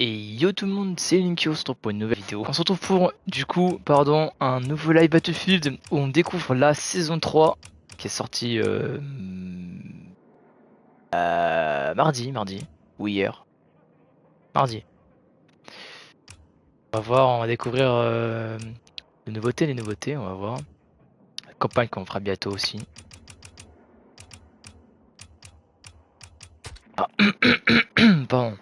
Et yo tout le monde, c'est Linky, on se retrouve pour une nouvelle vidéo. On se retrouve pour, un nouveau live Battlefield où on découvre la saison 3 qui est sortie mardi, ou hier, mardi. On va voir, on va découvrir les nouveautés, on va voir. La campagne qu'on fera bientôt aussi. Ah, pardon.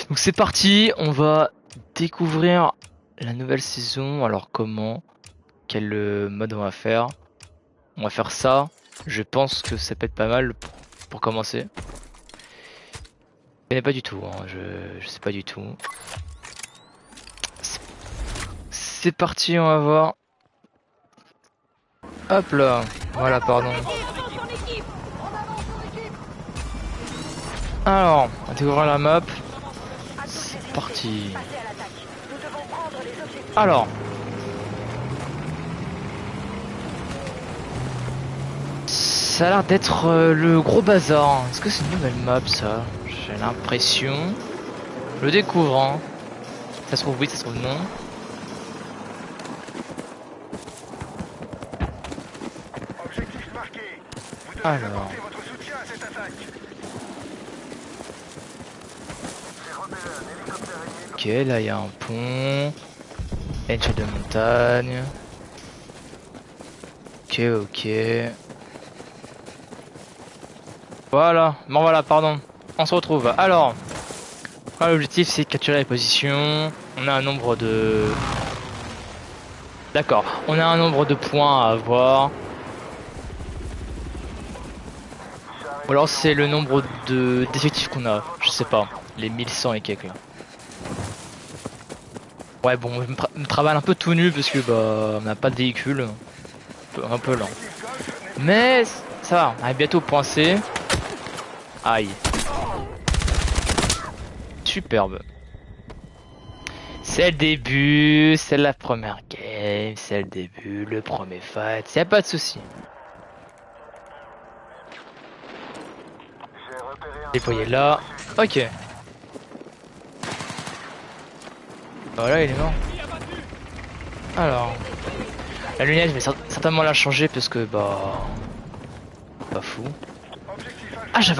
Donc c'est parti, on va découvrir la nouvelle saison. Alors comment? Quel mode on va faire? On va faire ça. Je pense que ça peut être pas mal pour commencer. Je connais pas du tout, hein. Je sais pas du tout. C'est parti, on va voir. Hop là. Voilà, pardon. Alors, on va découvrir la map. C'est parti. Alors. Ça a l'air d'être le gros bazar. Est-ce que c'est une nouvelle map ça? J'ai l'impression. Je le découvre, hein. Ça se trouve oui, ça se trouve non. Alors. Ok, là il y a un pont. Une chaîne de montagne. Ok. Voilà, bon voilà, pardon. On se retrouve. Alors, l'objectif c'est capturer les positions. On a un nombre de... D'accord, on a un nombre de points à avoir. Ou alors c'est le nombre de d'effectifs qu'on a. Je sais pas, les 1100 et quelques là. Ouais bon, je me travaille un peu tout nu parce que bah on n'a pas de véhicule. Un peu lent. Mais ça va, on est bientôt au point C. Aïe. Superbe. C'est le début, c'est la première game, c'est le début, le premier fight, y a pas de souci. Déployé là, ok. Voilà, il est mort. Alors, la lunette, je vais certainement la changer parce que bah, pas fou. Ah, j'ai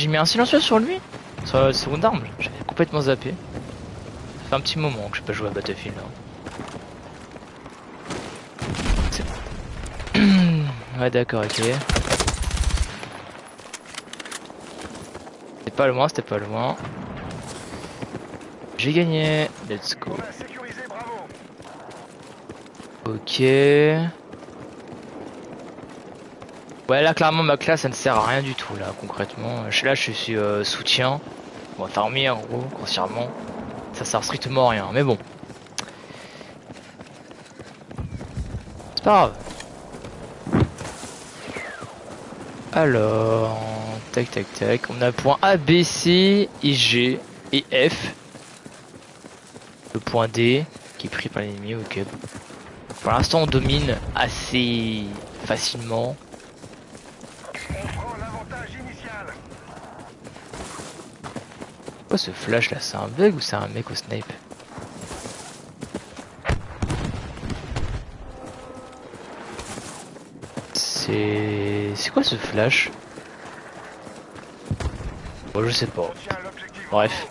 mis un silencieux sur lui, sur la seconde arme. J'avais complètement zappé. Ça fait un petit moment que je pas joué à Battlefield. Hein. Ouais, d'accord, ok. C'était pas loin. J'ai gagné. Let's go. Ok. Ouais, là, clairement, ma classe, ça ne sert à rien du tout, là, concrètement. Là, je suis soutien. On va farmer, en gros, grossièrement. Ça sert strictement à rien, mais bon. C'est pas grave. Alors, tac. On a point A, B, C, et G, et F. Le point D, qui est pris par l'ennemi, ok. Pour l'instant, on domine assez facilement. Quoi ce flash là? C'est un bug ou c'est un mec au snipe? C'est quoi ce flash? Bon, je sais pas. Bref.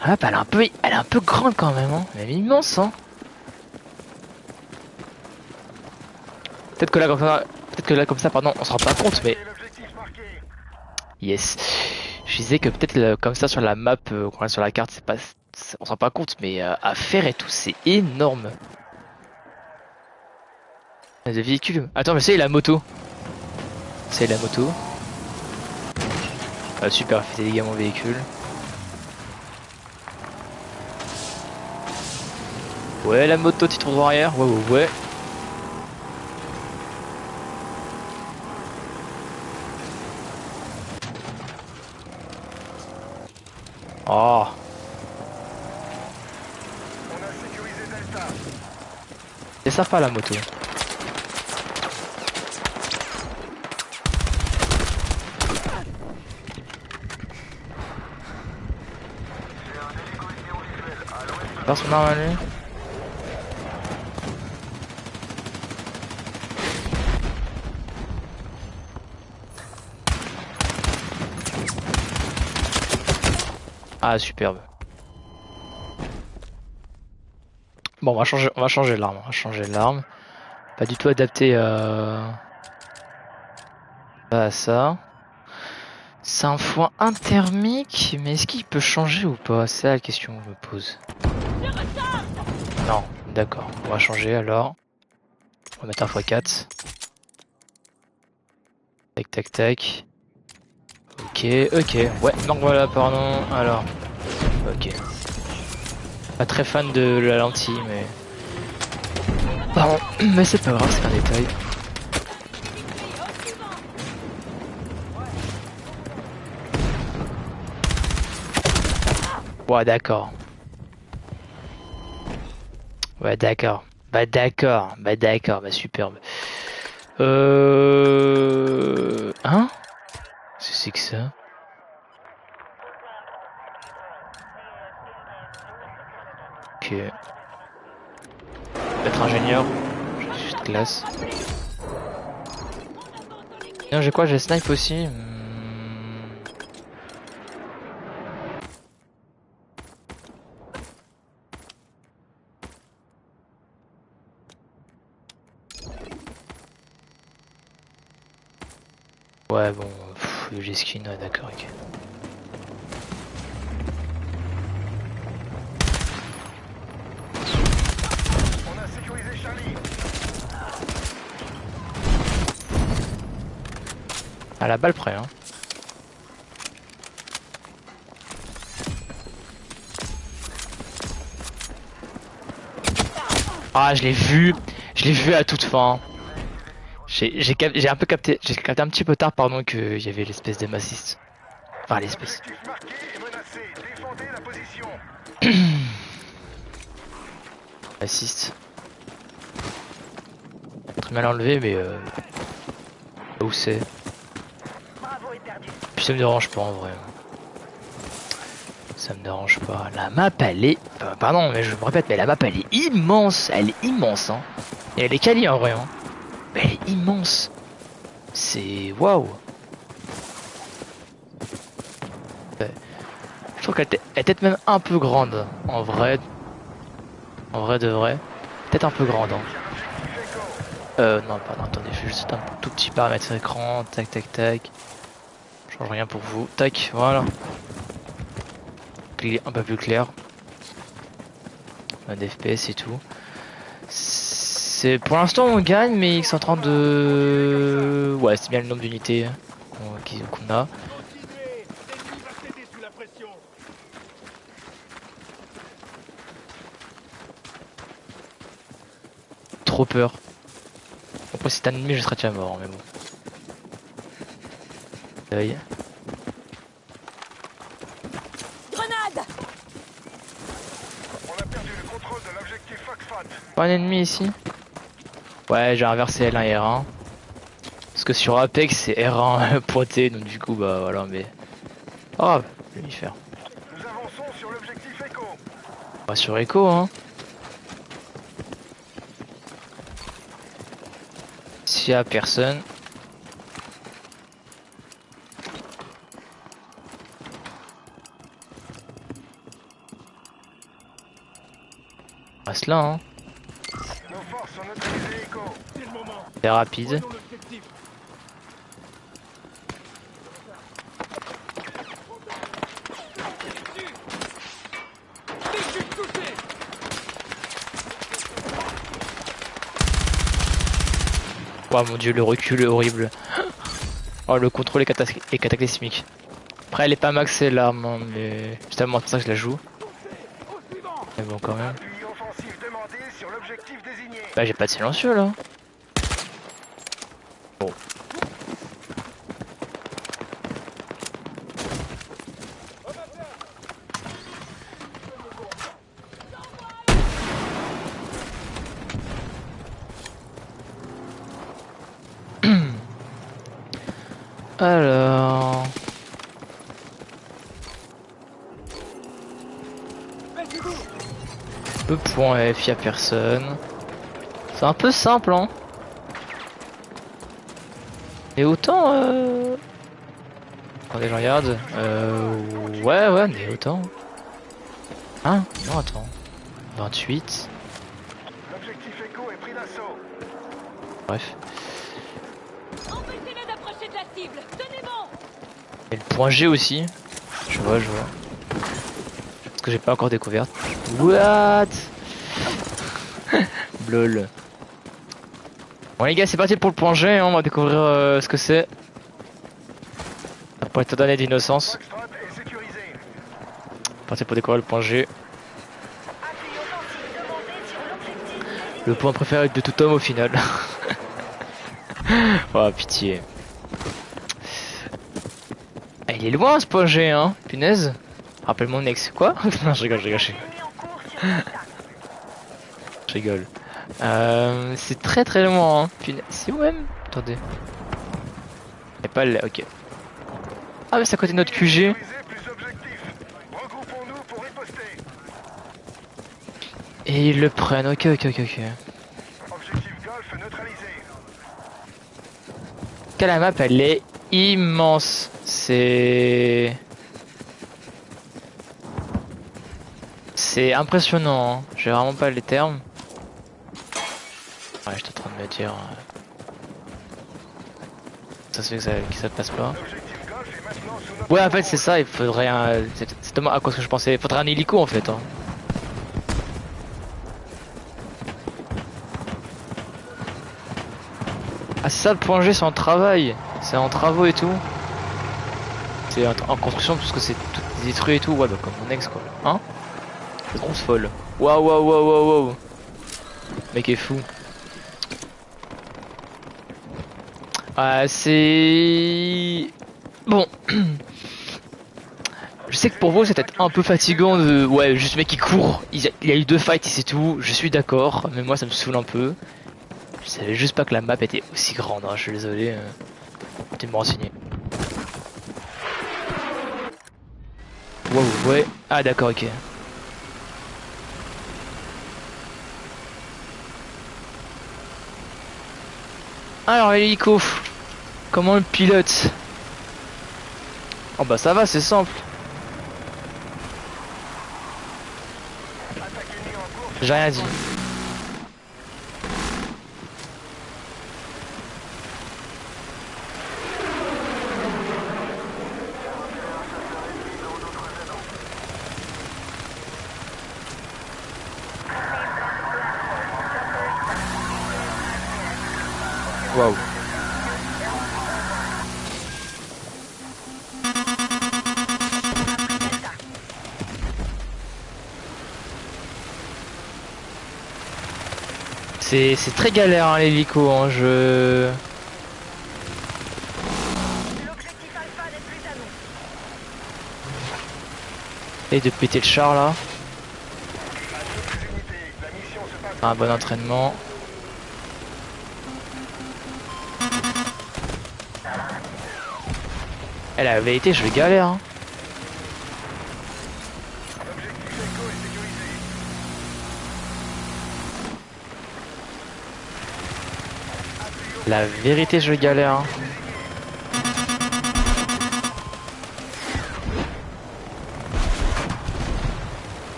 Ah bah elle est un peu grande quand même, hein. Elle est immense, hein. Peut-être que là comme ça, pardon, on se rend pas compte, mais yes. Je disais que peut-être comme ça sur la map, qu'on a sur la carte, c'est pas, on se rend pas compte, mais à faire et tout, c'est énorme. Des véhicules. Attends, mais c'est la moto. C'est la moto. Ah, super, il fait des dégâts à mon véhicule. Ouais, la moto, petit tour arrière. Ouais. Oh. C'est sympa la moto. Vers son arme à lui. Ah superbe. Bon on va changer l'arme, Pas du tout adapté à ça. C'est un foin thermique, mais est-ce qu'il peut changer ou pas? C'est la question que je me pose. Non, d'accord. On va changer alors. On va mettre un x4. Tac tac tac. Ok, ok. Ouais, donc voilà, pardon. Alors. Ok. Pas très fan de la lentille, mais. Pardon, mais c'est pas grave, c'est un détail. Ouais, d'accord. Ouais, d'accord. Bah superbe. Hein? C'est que ça? Ok. Être ingénieur. Juste classe. Tiens, j'ai quoi? J'ai snipe aussi. Ouais, bon. Le G-skin, ouais, d'accord, ok. On a sécurisé Charlie. À la balle près, hein. Ah, je l'ai vu à toute fin. J'ai un peu capté, j'ai capté un petit peu tard, pardon, qu'il y avait l'espèce de massiste. Enfin, l'espèce. L'objectif marqué est menacé. Défendez la position. Assiste. Très mal enlevé, mais où c'est? Puis ça me dérange pas en vrai. Ça me dérange pas. La map elle est. Pardon, mais je me répète, mais la map elle est immense. Elle est immense, hein. Et elle est quali en vrai, hein. Mais elle est immense. C'est waouh. Je trouve qu'elle est peut-être même un peu grande. En vrai. En vrai de vrai. Peut-être un peu grande, hein. Non, pardon, attendez, je fais juste un tout petit paramètre écran. Tac, tac, tac. Je change rien pour vous. Tac, voilà. Un peu plus clair. Un FPS et tout. C'est pour l'instant on gagne, mais ils sont en train de. Ouais, c'est bien le nombre d'unités qu'on a. Continuez. L'ennemi va céder sous la pression. Trop peur. Après, si c'est un ennemi, je serais déjà mort, mais bon. Aïe. Grenade! On a perdu le contrôle de l'objectif Foxtrot. Pas un ennemi ici? Ouais, j'ai inversé L1 et R1. Parce que sur Apex, c'est R1 pointé, donc du coup, bah voilà, mais. Oh, je vais y faire. Nous avançons sur l'objectif Echo. Pas sur Echo, hein. S'il y a personne. On reste là, hein. Nos forces ont neutralisé Echo. C'est le moment. C'est rapide. Prenons l'objectif. Oh mon dieu, le recul est horrible. Oh, le contrôle est cataclysmique. Après, elle est pas maxée l'arme, hein, mais justement, c'est pour ça que je la joue. Mais bon, quand même. Appui offensif demandé sur l'objectif désigné. Bah, j'ai pas de silencieux là. Bon. Alors. Le point F, y'a personne. C'est un peu simple, hein. Et autant attendez, je regarde. Ouais, mais autant. Hein? Non, attends. 28. L'objectif Echo est pris d'assaut. Bref. Empêchez-les d'approcher de la cible. Tenez bon. Et le point G aussi. Je vois. Parce que j'ai pas encore découvert. What? Blol. Bon les gars, c'est parti pour le point G, hein. On va découvrir ce que c'est. Pour être donné d'innocence. Foxtrot est sécurisé. Parti pour découvrir le point G. Le point préféré de tout homme au final. Oh pitié. Ah, il est loin ce point G, hein. Punaise. Rappelle mon ex. Quoi? Non, je rigole. Je rigole. C'est très loin, hein. Punaise. C'est où même? Attendez. Y'a pas le... Ok. Ah mais c'est à côté de notre QG. Sécurisé, plus objectif. Regroupons-nous pour riposter. Et ils le prennent. Ok. Objectif Golf neutralisé. Que la map elle est immense. C'est impressionnant, hein. J'ai vraiment pas les termes. Ouais, j'étais en train de me dire. Ça se fait que ça passe pas. L'objectif Golf est maintenant sous notre Ouais, en fait, contrôle. c'est ça, il faudrait un. C'est tellement à quoi ce que je pensais. Il faudrait un hélico en fait, hein. Ah, c'est ça le point G, c'est en travail. C'est en travaux et tout. C'est en construction parce que c'est tout détruit et tout. Ouais, bah, comme mon ex quoi. Hein? C'est grosse folle. Waouh. Mec est fou. C'est. Bon. Je sais que pour vous c'est peut-être un peu fatigant de... Ouais, juste mec qui court. Il y a eu 2 fights et c'est tout. Je suis d'accord. Mais moi ça me saoule un peu. Je savais juste pas que la map était aussi grande, hein. Je suis désolé. Tu me renseigner. Wow, ouais. Ah d'accord, ok. Alors l'hélico. Comment le pilote? Oh bah ça va, c'est simple. Attaque ennemie en cours. J'ai rien dit. Waouh. C'est très galère hein, l'hélico, hein, L'objectif Alpha n'est plus à nous. Et de péter le char là. À toutes les unités, la mission se passe. Un bon entraînement. Elle la vérité, je vais galère. Hein. L'objectif Echo est sécurisé. La vérité, je galère. Hein.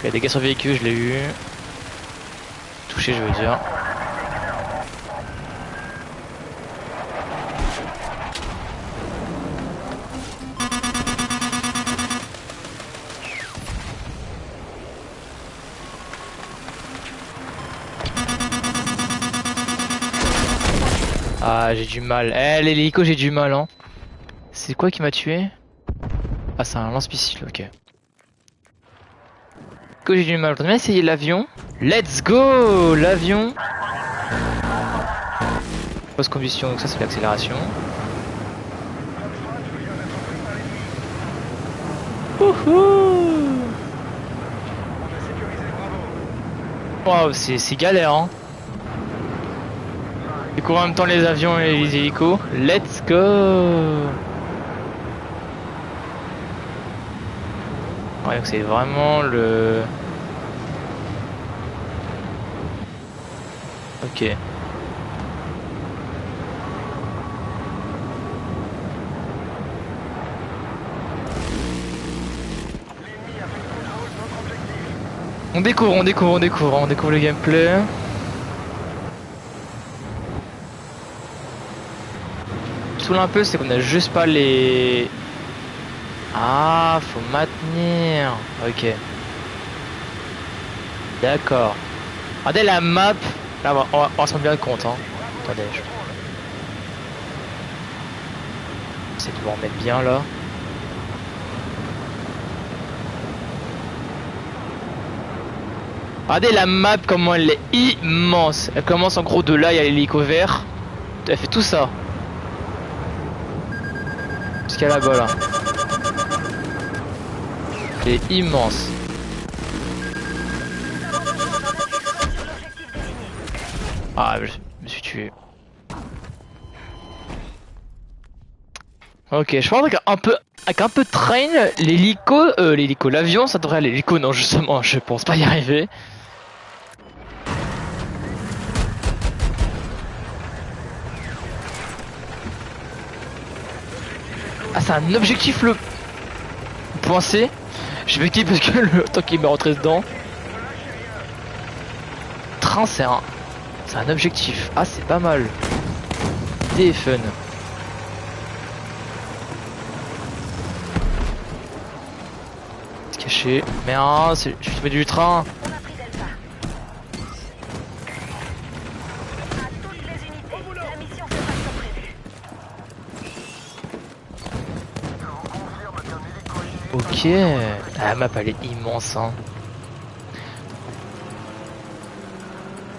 Il y a des dégâts sur le véhicule, je l'ai eu. Touché, je veux dire. Ah, j'ai du mal. Eh, l'hélico, j'ai du mal, hein. C'est quoi qui m'a tué? Ah, c'est un lance-missile, ok. Que j'ai du mal. On va essayer l'avion. Let's go! L'avion. Post-combustion, donc ça, c'est l'accélération. Wouhou! On a sécurisé Bravo. Waouh, c'est galère, hein. Découvrir en même temps les avions et les hélicos. Let's go! Ouais, donc c'est vraiment le... Ok. L'ennemi a fait le contrôle de notre objectif. On découvre le gameplay. Tout un peu, c'est qu'on a juste pas les... Ah, faut maintenir. Ok. D'accord. Regardez la map. Là, on va s'en bien compte. Hein. Attendez, je vais essayer de vous remettre bien là. Regardez la map, comment elle est immense. Elle commence en gros de là, il y a l'hélico vert. Elle fait tout ça. Jusqu'à là-bas là. Elle est immense. Ah, je me suis tué. Ok, je pense avec un peu de train, l'avion, ça devrait aller. L'hélico, non, justement, je pense pas y arriver. Ah, c'est un objectif le point C. J'ai vécu parce que le temps qu'il m'est rentré dedans. Train, c'est un objectif. Ah, c'est pas mal. Des fun. C'est caché. Mais ah, je suis tombé du train. On a pris Delta. À toutes les unités, la mission se passe comme prévu. On confirme qu'un hélico ennemi Ok. La map elle est immense hein.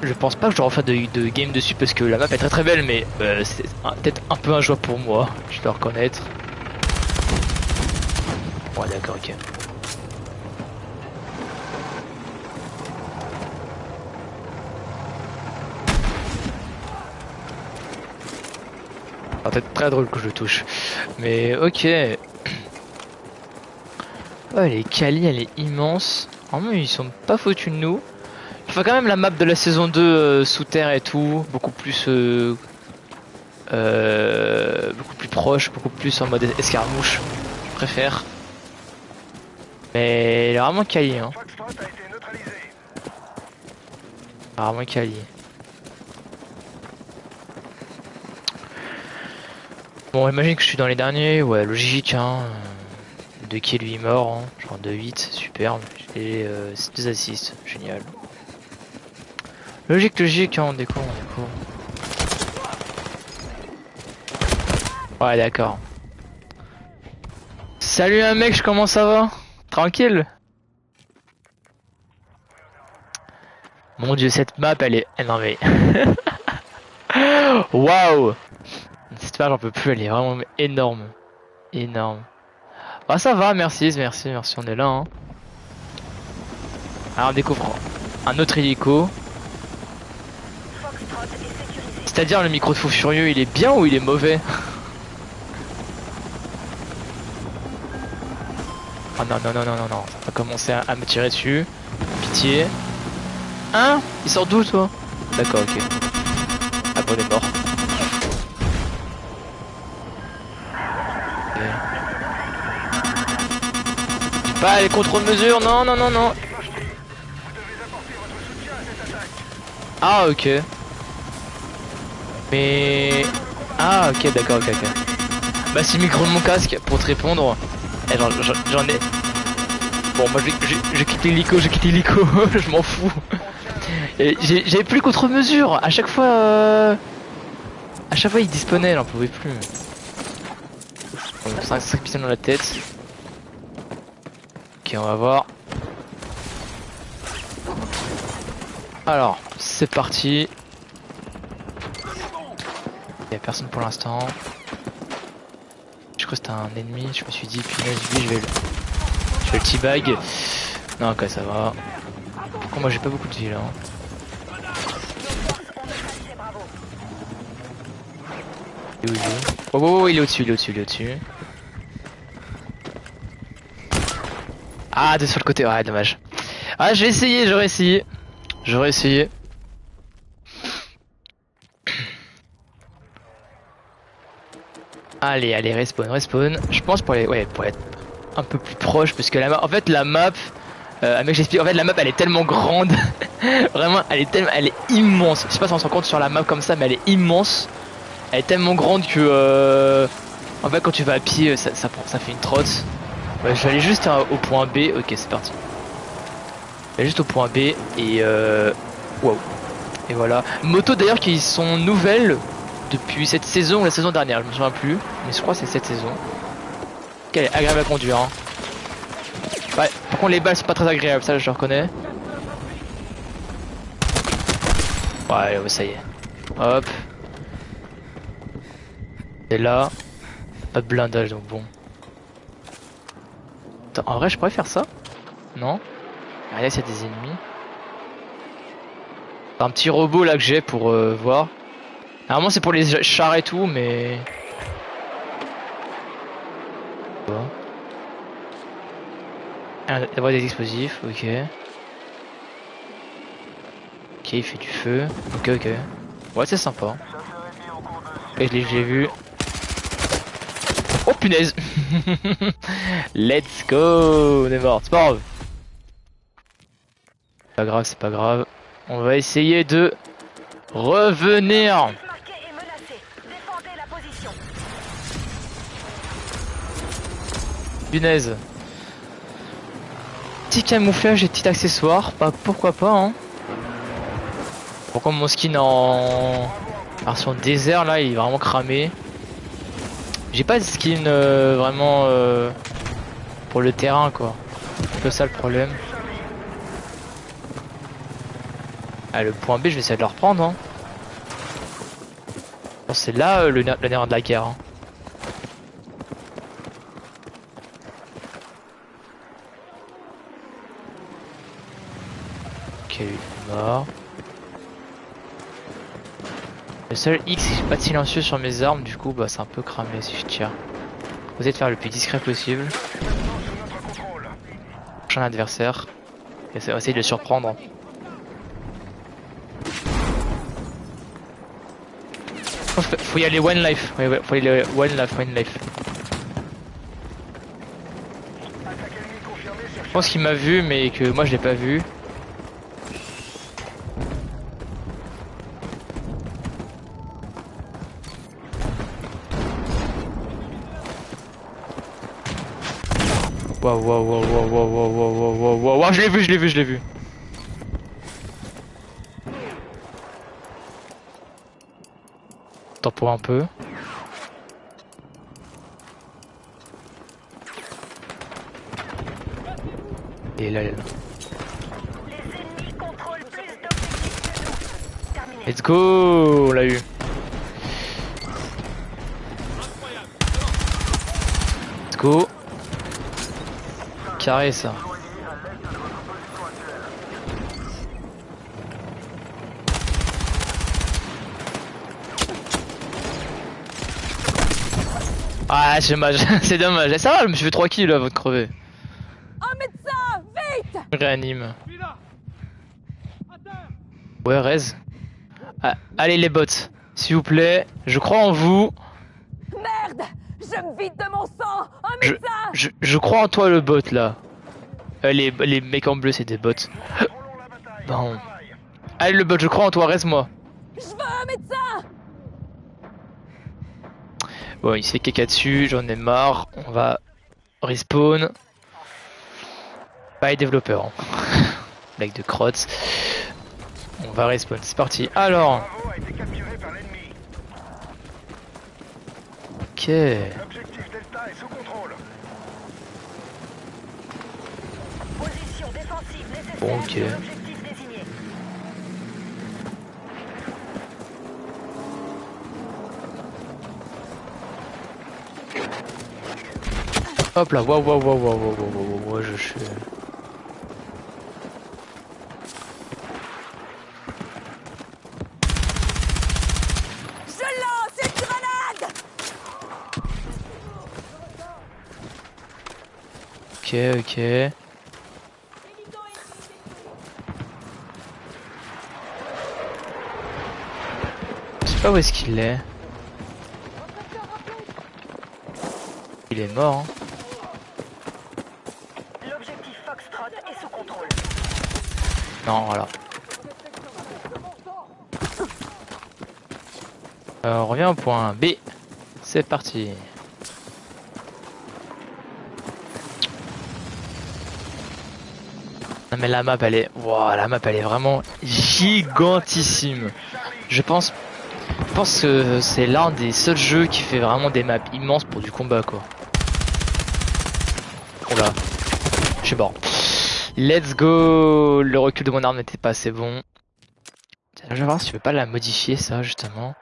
Je pense pas que je refais de game dessus parce que la map est très très belle mais c'est peut-être un peu injouable pour moi, je dois reconnaître. Ouais d'accord ok. Ça va être très drôle que je le touche. Mais ok. Ouais, les Kali elle est immense. Vraiment ils sont pas foutus de nous. Je fais quand même la map de la saison 2 sous terre et tout, beaucoup plus proche, beaucoup plus en mode escarmouche, je préfère. Mais il est vraiment quali hein. Foxtrot a été neutralisé. Vraiment quali. Bon imagine que je suis dans les derniers, ouais logique hein. 2 kills 8 morts, hein. Genre 2-8, superbe. Et 2 assists, génial. Logique, hein, on découvre. Ouais, d'accord. Salut un mec, comment ça va? Tranquille? Mon dieu, cette map, elle est... non mais... Waouh! Cette map, j'en peux plus, elle est vraiment énorme. Énorme. Ah ça va, merci, on est là. Hein. Alors on découvre un autre hélico. Foxtrot est sécurisé. C'est-à-dire le micro de fou furieux, il est bien ou il est mauvais? Oh non, ça va commencer à me tirer dessus. Pitié. Hein? Il sort d'où toi? D'accord, ok. Ah bon, il est mort. Ok. J'ai pas les contrôles mesure, non. Vous devez apporter votre soutien à cette attaque. Ah ok. Mais... Ah ok, d'accord, ok. Bah c'est le micro de mon casque pour te répondre. Eh, j'en ai... Bon moi j'ai quitté l'hélico, je m'en fous. J'avais plus le contre-mesure, à chaque fois il disponait, j'en pouvais plus. Bon, 5 pistons dans la tête. Ok on va voir. Alors, c'est parti. Il y a personne pour l'instant. Je crois que c'était un ennemi, je me suis dit punaise lui je vais le teabag. Non ok ça va. Pourquoi moi j'ai pas beaucoup de vie là hein. Il est où, il est où? Oh, il est au-dessus. Ah de sur le côté, ouais dommage. Ah j'aurais essayé. Allez, allez, respawn, respawn. Je pense pour aller, ouais, pour être un peu plus proche, parce que en fait, la map, mec, j'explique. En fait, la map, elle est tellement grande, vraiment, elle est immense. Je sais pas si on se rend compte sur la map comme ça, mais elle est immense. Elle est tellement grande que, en fait, quand tu vas à pied, ça fait une trotte. Ouais, je vais aller juste au point B. Ok, c'est parti. Je vais juste au point B et waouh. Et voilà. Moto d'ailleurs qui sont nouvelles depuis cette saison ou la saison dernière, je me souviens plus, mais je crois que c'est cette saison. Qu'elle est agréable à conduire. Hein. Ouais, par contre les balles sont pas très agréables, ça je le reconnais. Ouais, ça y est. Hop. Et là, pas de blindage donc bon. Attends, en vrai je pourrais faire ça? Non? Regardez, c'est des ennemis. Un petit robot là que j'ai pour voir. Normalement c'est pour les chars et tout, mais... D'avoir des explosifs, ok. Ok, il fait du feu. Ok, ok. Ouais, c'est sympa. Et je l'ai vu. Oh punaise. Let's go. On est mort, c'est pas grave. Pas grave, c'est pas grave. On va essayer de revenir. Marqué et menacé. Défendez la position. Punaise. Petit camouflage et petit accessoire, bah pourquoi pas hein. Pourquoi mon skin en version désert là il est vraiment cramé. J'ai pas de skin vraiment pour le terrain quoi. C'est un peu ça le problème. Ah le point B je vais essayer de le reprendre hein. Bon, c'est là le nerf de la guerre hein. Ok, lui, il est mort. Le seul X, c'est que j'ai pas de silencieux sur mes armes, du coup, bah c'est un peu cramé si je tire. Faut essayer de faire le plus discret possible. Prochain adversaire. Et on va essayer de le surprendre. Faut y aller one life. Ouais, faut y aller one life. Je pense qu'il m'a vu, mais que moi je l'ai pas vu. Waouh, je l'ai vu. Attends pour un peu. Et là. Les ennemis contrôlent plus d'objectifs que nous. Terminé. Let's go, on l'a eu. Let's go. Carré ça. Ah c'est dommage, c'est dommage. Ça va, je me suis fait 3 kills là avant de crever. Un médecin, vite! Réanime. Ouais, Rez. Ah, allez les bots, s'il vous plaît, je crois en vous. Merde! Je me vide de mon sang! Un médecin! Je crois en toi le bot là. Les mecs en bleu c'est des bots. Bon. Allez le bot, je crois en toi, reste-moi. Je veux un médecin! Bon, il se fait caca dessus, j'en ai marre. On va respawn. Pas les développeurs. Hein. Blague de crotte. On va respawn, c'est parti. Alors. Ok. L'objectif Delta est sous contrôle. Position défensive nécessaire Bon, ok. sur l'objectif désigné. Hop là, waouh, je suis... Je lance une grenade! Ok. Je sais pas où est-ce qu'il est. Il est mort. Hein. L'objectif Foxtrot est sous contrôle. Non, voilà. On revient au point B. C'est parti. Non mais la map elle est, wow, la map elle est vraiment gigantissime. Je pense que c'est l'un des seuls jeux qui fait vraiment des maps immenses pour du combat quoi. Oula, je suis mort. Let's go. Le recul de mon arme n'était pas assez bon. Je vais voir si je peux pas la modifier ça justement.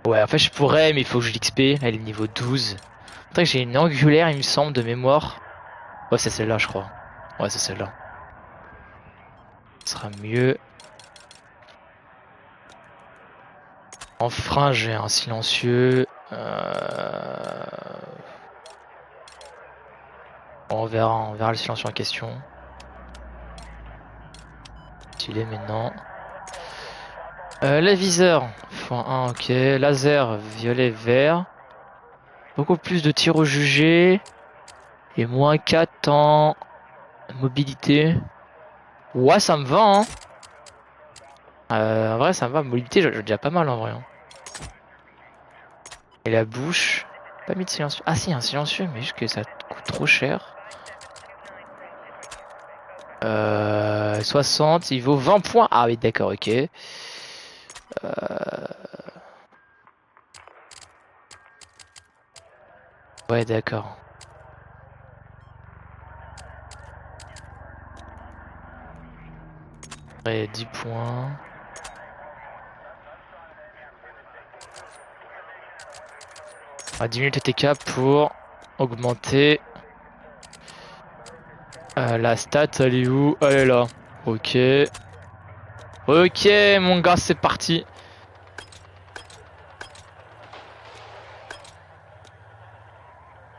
Ouais en fait je pourrais mais il faut que je l'XP. Elle est niveau 12. Après j'ai une angulaire il me semble de mémoire. Ouais c'est celle-là je crois. Ouais c'est celle-là. Ce sera mieux. En frein j'ai un silencieux. On verra le silencieux en question. Il est maintenant. Les viseurs. .1 ok. Laser violet vert. Beaucoup plus de tirs au jugé. Et moins 4 en mobilité. Ouais ça me va hein. En vrai ça me va. Mobilité j'ai déjà pas mal en vrai. Hein. Et la bouche. Pas mis de silencieux. Ah si un silencieux mais juste que ça coûte trop cher. 60, il vaut 20 points. Ah oui d'accord ok. Ouais d'accord. Et 10 points. Ah, 10 minutes TK pour augmenter la stat. Elle est où? Elle est là. Ok. Ok mon gars c'est parti.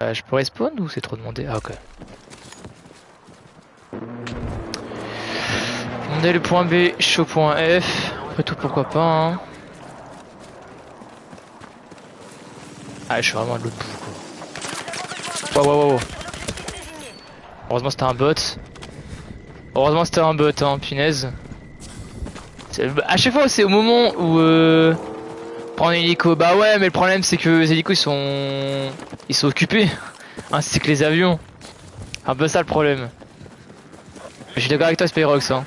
Je pourrais spawn ou c'est trop demandé? Ah ok. On est le point B, je suis au point F. Après tout pourquoi pas hein. Ah je suis vraiment à l'autre bout quoi. Wow. Heureusement c'était un bot. Heureusement c'était un bot hein, punaise. À chaque fois c'est au moment où prendre un hélico. Bah ouais mais le problème c'est que les hélicos ils sont occupés. Ainsi que les avions. Un peu ça le problème. Je suis d'accord avec toi Spyrox hein.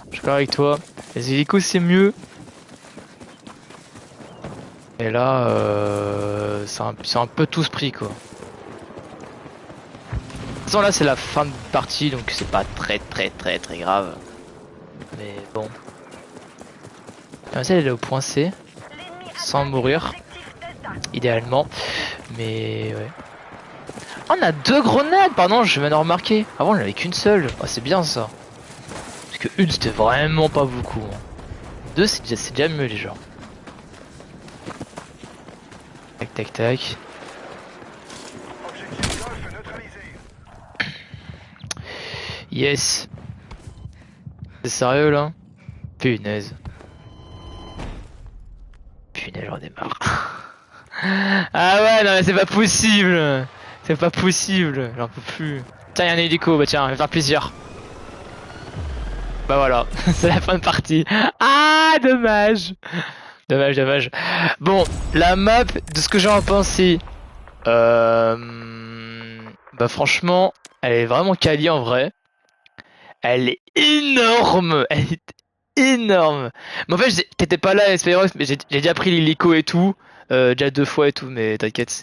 Je suis d'accord avec toi. Les hélicos c'est mieux. Et là c'est un peu tout ce prix quoi. De toute façon là c'est la fin de partie donc c'est pas très grave. Mais bon. Ça elle est au point C. Sans mourir. Idéalement. Mais ouais. Oh, on a 2 grenades, pardon, je viens de remarquer. Avant, on avait qu'une seule. Oh, c'est bien ça. Parce que une, c'était vraiment pas beaucoup. Hein. 2, c'est déjà mieux, les gens. Tac. Yes. C'est sérieux là? Punaise. J'en ai marre. Ah ouais, non mais c'est pas possible. C'est pas possible, j'en peux plus. Tiens, y'a un hélico, bah tiens, il va faire plaisir. Bah voilà, c'est la fin de partie. Ah, dommage. Dommage. Bon, la map, de ce que j'en ai pensé, bah franchement, elle est vraiment quali en vrai. Elle est énorme. Elle est énorme. Mais en fait, t'étais pas là, Spyrox, mais j'ai déjà pris l'hélico et tout. Déjà 2 fois et tout, mais t'inquiète, c'est